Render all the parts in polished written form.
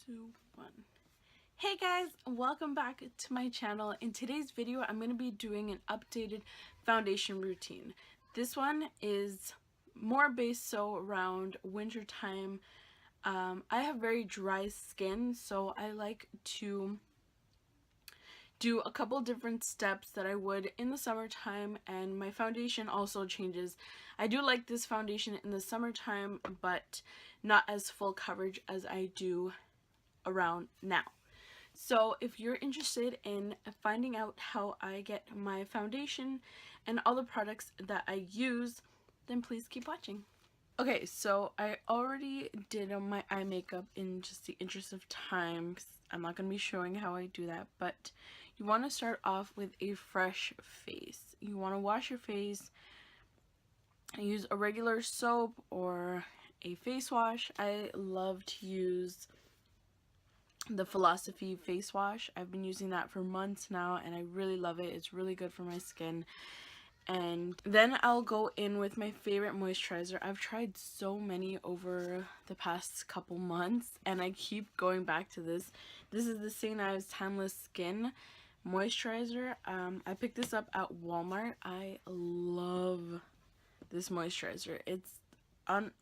2, 1. Hey guys, welcome back to my channel. In today's video, I'm going to be doing an updated foundation routine. This one is more based around winter time. I have very dry skin, so I like to do a couple different steps that I would in the summertime, and my foundation also changes. I do like this foundation in the summertime, but not as full coverage as I do around now. So if you're interested in finding out how I get my foundation and all the products that I use, then please keep watching. Okay, so I already did my eye makeup in just the interest of time, 'cause I'm not going to be showing how I do that, but you want to start off with a fresh face. You want to wash your face and use a regular soap or a face wash. I love to use the Philosophy face wash. I've been using that for months now and I really love it. It's really good for my skin. And then I'll go in with my favorite moisturizer. I've tried so many over the past couple months and I keep going back to this. This is the St. Ives Timeless Skin moisturizer. I picked this up at Walmart. I love this moisturizer. It's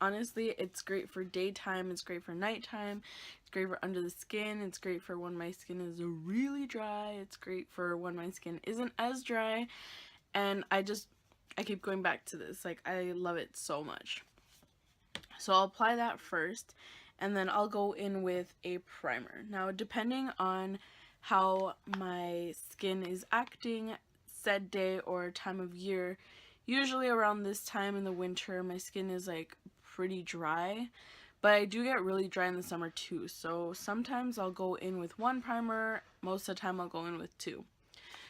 honestly, it's great for daytime, it's great for nighttime, it's great for under the skin, it's great for when my skin is really dry, it's great for when my skin isn't as dry, and I keep going back to this. Like, I love it so much. So I'll apply that first, and then I'll go in with a primer. Now, depending on how my skin is acting said day or time of year, usually around this time in the winter, my skin is like pretty dry, but I do get really dry in the summer too. So sometimes I'll go in with one primer, most of the time I'll go in with two.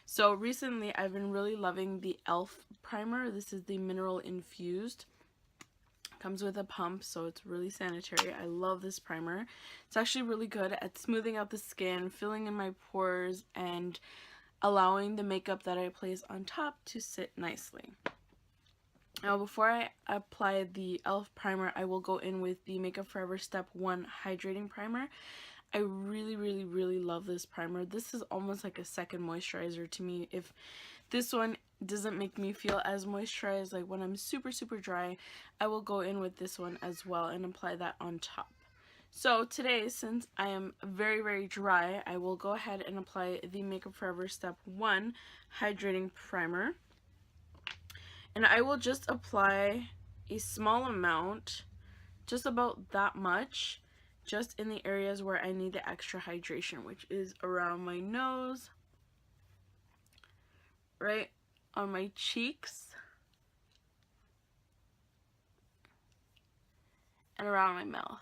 So recently I've been really loving the e.l.f. primer. This is the Mineral Infused. Comes with a pump, so it's really sanitary. I love this primer. It's actually really good at smoothing out the skin, filling in my pores, and allowing the makeup that I place on top to sit nicely. Now, before I apply the e.l.f. primer, I will go in with the Makeup Forever Step 1 Hydrating Primer. I really love this primer. This is almost like a second moisturizer to me. If this one doesn't make me feel as moisturized, like when I'm super dry, I will go in with this one as well and apply that on top. So today, since I am very dry, I will go ahead and apply the Makeup Forever Step 1 Hydrating Primer. And I will just apply a small amount, just about that much, just in the areas where I need the extra hydration, which is around my nose, right on my cheeks, and around my mouth.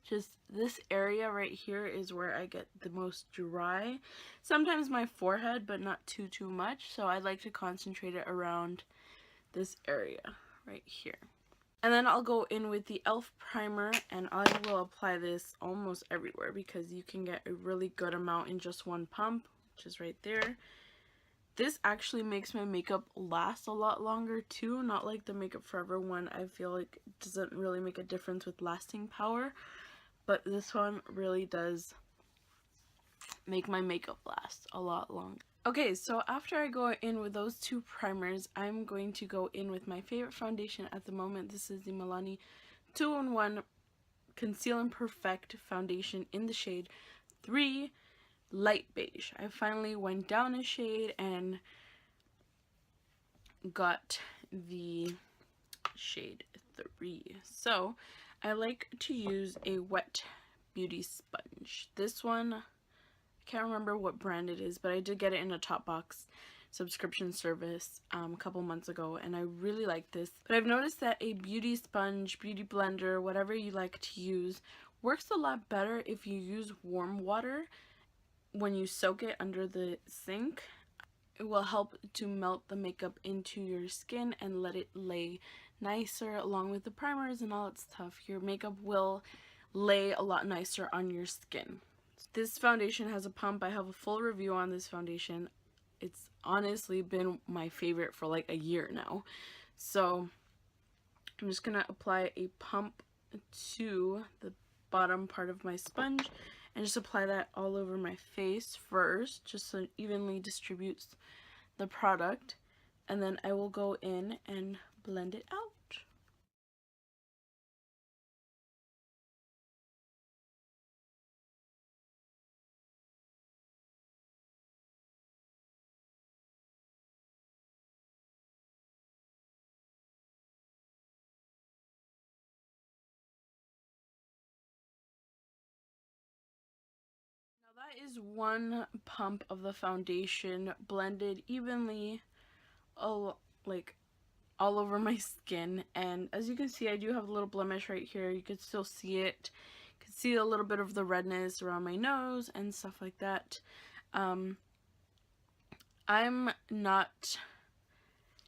Just this area right here is where I get the most dry. Sometimes my forehead, but not too much. So I like to concentrate it around this area right here. And then I'll go in with the e.l.f. primer, and I will apply this almost everywhere because you can get a really good amount in just one pump, which is right there. This actually makes my makeup last a lot longer too, not like the Makeup Forever one. I feel like it doesn't really make a difference with lasting power. But this one really does make my makeup last a lot longer. Okay, so after I go in with those two primers, I'm going to go in with my favorite foundation at the moment. This is the Milani 2-in-1 Conceal and Perfect foundation in the shade 3 Light Beige. I finally went down a shade and got the shade 3. So I like to use a wet beauty sponge. This one, I can't remember what brand it is, but I did get it in a Top Box subscription service a couple months ago, and I really like this. But I've noticed that a beauty sponge, beauty blender, whatever you like to use, works a lot better if you use warm water when you soak it under the sink. It will help to melt the makeup into your skin and let it lay nicer along with the primers and all that stuff. Your makeup will lay a lot nicer on your skin. This foundation has a pump. I have a full review on this foundation. It's honestly been my favorite for like a year now. So I'm just gonna apply a pump to the bottom part of my sponge and just apply that all over my face first, just so it evenly distributes the product, and then I will go in and blend it out. That is one pump of the foundation blended evenly all over my skin, and as you can see, I do have a little blemish right here. You can still see it. You can see a little bit of the redness around my nose and stuff like that. I'm not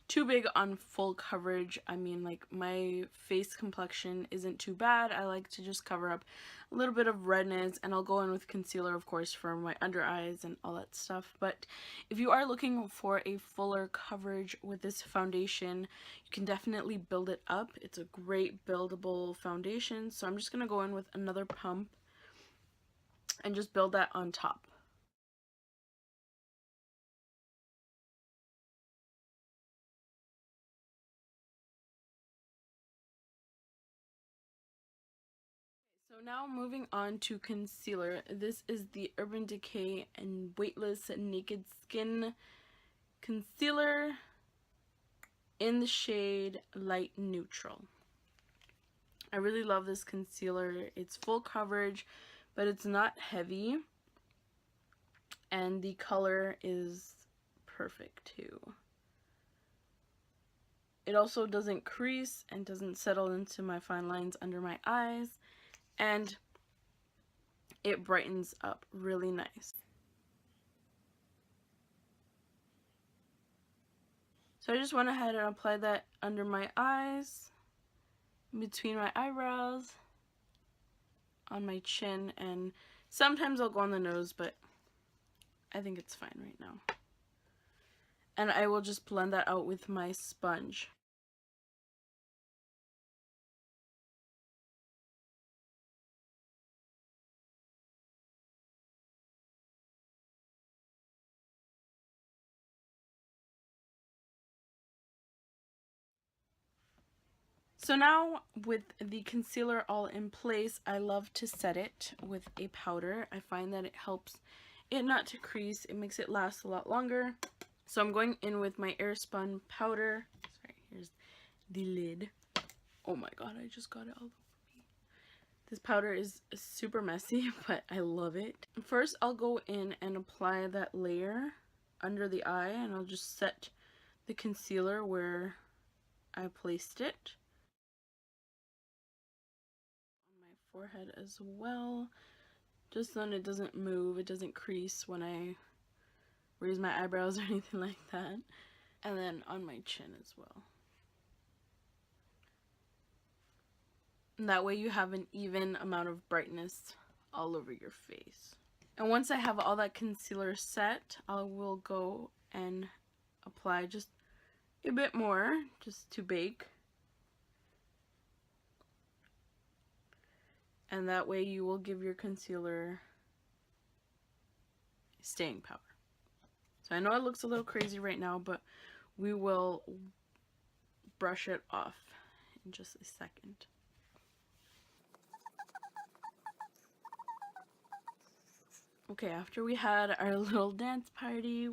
too big on full coverage. I mean, like, my face complexion isn't too bad. I like to just cover up a little bit of redness, and I'll go in with concealer, of course, for my under eyes and all that stuff. But if you are looking for a fuller coverage with this foundation, you can definitely build it up. It's a great buildable foundation, so I'm just gonna go in with another pump and just build that on top. So now moving on to concealer. This is the Urban Decay and Weightless Naked Skin Concealer in the shade Light Neutral. I really love this concealer. It's full coverage, but it's not heavy, and the color is perfect too. It also doesn't crease and doesn't settle into my fine lines under my eyes, and it brightens up really nice. So I just went ahead and applied that under my eyes, between my eyebrows, on my chin, and sometimes I'll go on the nose, but I think it's fine right now. And I will just blend that out with my sponge. So now, with the concealer all in place, I love to set it with a powder. I find that it helps it not to crease. It makes it last a lot longer. So I'm going in with my Airspun powder. Sorry, here's the lid. Oh my god, I just got it all over me. This powder is super messy, but I love it. First, I'll go in and apply that layer under the eye, and I'll just set the concealer where I placed it. Forehead as well, just so it doesn't move, it doesn't crease when I raise my eyebrows or anything like that, and then on my chin as well. And that way you have an even amount of brightness all over your face. And once I have all that concealer set, I will go and apply just a bit more, just to bake. And that way you will give your concealer staying power. So I know it looks a little crazy right now, but we will brush it off in just a second. Okay, after we had our little dance party,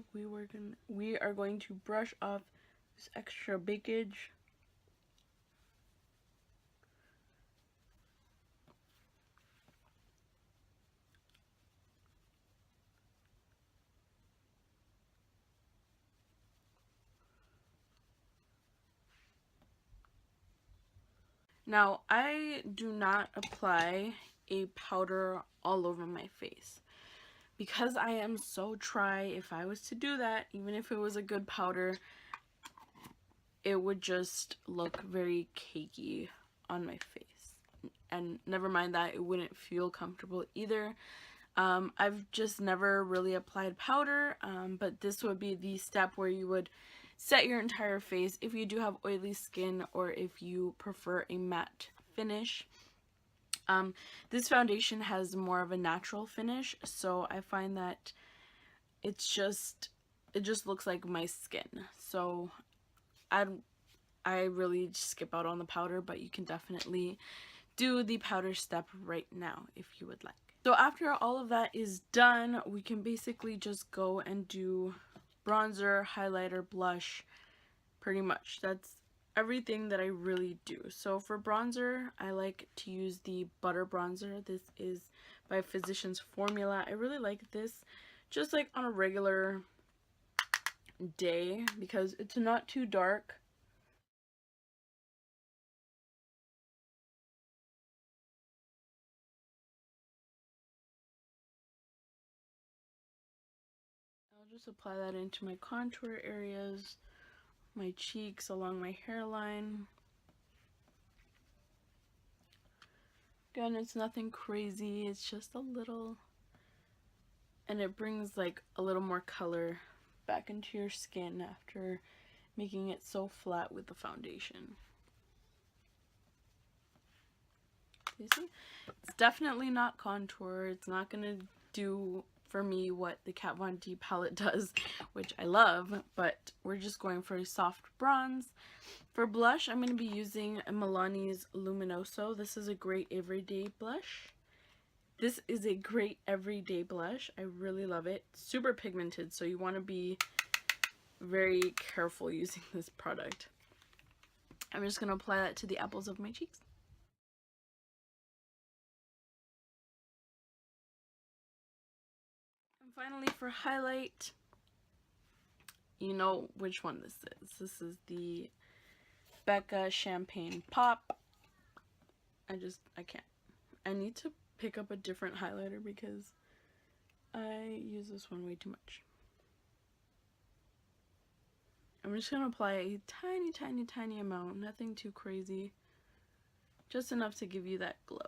we are going to brush off this extra bakage. Now, I do not apply a powder all over my face. Because I am so dry, if I was to do that, even if it was a good powder, it would just look very cakey on my face. And never mind that, it wouldn't feel comfortable either. I've just never really applied powder, but this would be the step where you would set your entire face if you do have oily skin or if you prefer a matte finish. This foundation has more of a natural finish, so I find that it just looks like my skin. So I really skip out on the powder, but you can definitely do the powder step right now if you would like. So after all of that is done, we can basically just go and do bronzer, highlighter, blush, pretty much. That's everything that I really do. So for bronzer, I like to use the Butter Bronzer. This is by Physicians Formula. I really like this just like on a regular day because it's not too dark. I'll just apply that into my contour areas, my cheeks, along my hairline. Again, it's nothing crazy, it's just a little, and it brings like a little more color back into your skin after making it so flat with the foundation. You see? It's definitely not contour. It's not gonna do for me what the Kat Von D palette does, which I love, but we're just going for a soft bronze. For blush, I'm going to be using Milani's Luminoso. This is a great everyday blush. This is a great everyday blush. I really love it. Super pigmented, so you want to be very careful using this product. I'm just going to apply that to the apples of my cheeks. And finally, for highlight, you know which one this is. This is the Becca Champagne Pop. I can't. I need to pick up a different highlighter because I use this one way too much. I'm just going to apply a tiny amount, nothing too crazy, just enough to give you that glow.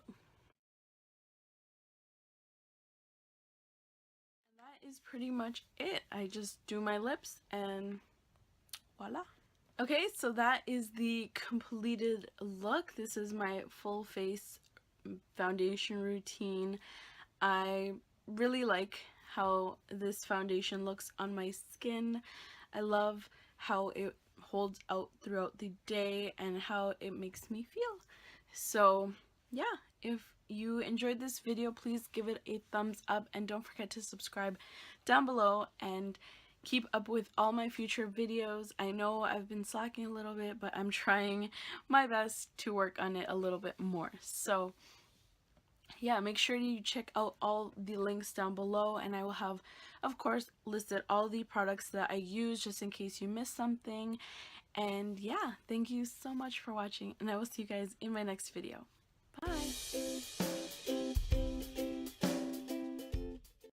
And that is pretty much it. I just do my lips and voila. Okay, so that is the completed look. This is my full face foundation routine. I really like how this foundation looks on my skin. I love how it holds out throughout the day and how it makes me feel. So yeah, if you enjoyed this video, please give it a thumbs up and don't forget to subscribe down below and keep up with all my future videos. I know I've been slacking a little bit, but I'm trying my best to work on it a little bit more. So yeah, make sure you check out all the links down below, and I will have, of course, listed all the products that I use just in case you missed something. And yeah, thank you so much for watching, and I will see you guys in my next video. Bye!